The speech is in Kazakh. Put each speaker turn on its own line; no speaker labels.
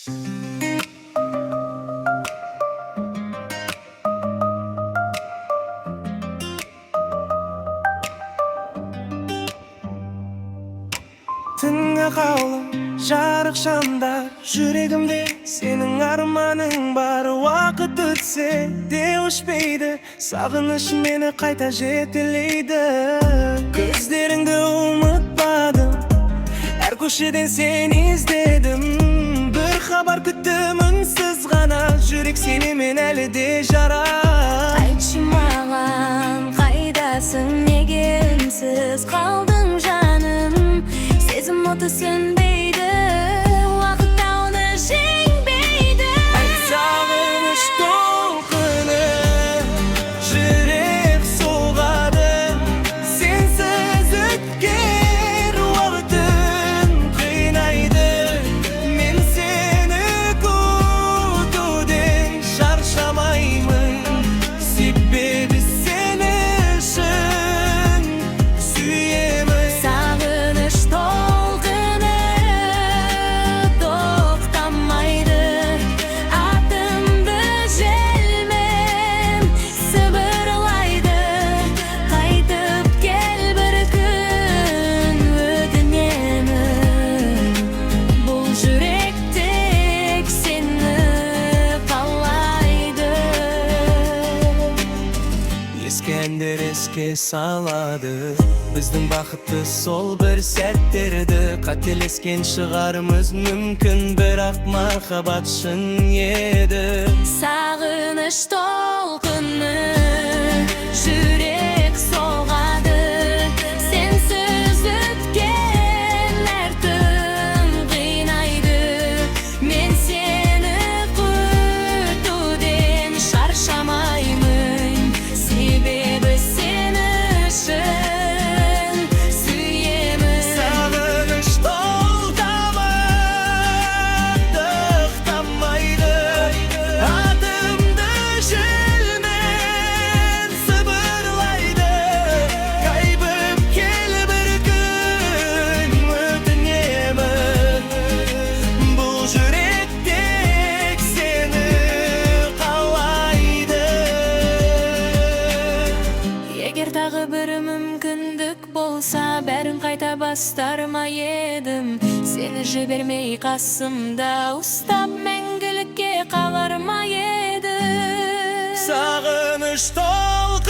Tınga kalım жарық шамдар жүрегімде сенің арманың бар. Уақыт өтсе де өшпейді, сағыныш мені қайта жетелейді. Көздеріңді ұмытпадым, әр көшеден сені іздедім. Бір хабар күттім үнсіз ғана, жүрек сенімен әлі де жара.
Айтшы маған, қайдасың, неге үнсіз қалдың жаным? Сезім оты сөнбейді, уақыт тауды жеңбейді.
Сағыныш толқыны, жүрек соғады. Сенсіз өткен уақытым қинайды. Мен сені күтуден шаршамаймын, себебі сені шын сүйемін.
Сағыныш толқыны тоқтамайды, атымды желмен сыбырлайды. Қайтып кел бір күн, өтінемін. Бұл жүрек тек сені қалайды.
Ескі әндер еске салады біздің бақытты сол бір сәттерді. Қателескен шығармыз мүмкін, бірақ махаббат шын еді.
Сағыныш толқыны, жүрек соғады. Сенсіз өткен әр түн қинайды. Мен сені күтуден шаршамаймын, себебі сені шын сүйемін.
Сағыныш тоқтамайды, атымды желмен сыбырлайды. Қайтып кел бір күн, өтінемін. Бұл жүрек тек сені қалайды.
Егер тағы бір мүмкіндік болса, бәрін қайта бастар ма едім? Сені жібермей қасымда ұстап, мәңгілікке қалар ма едім?
Сағыныш толқыны,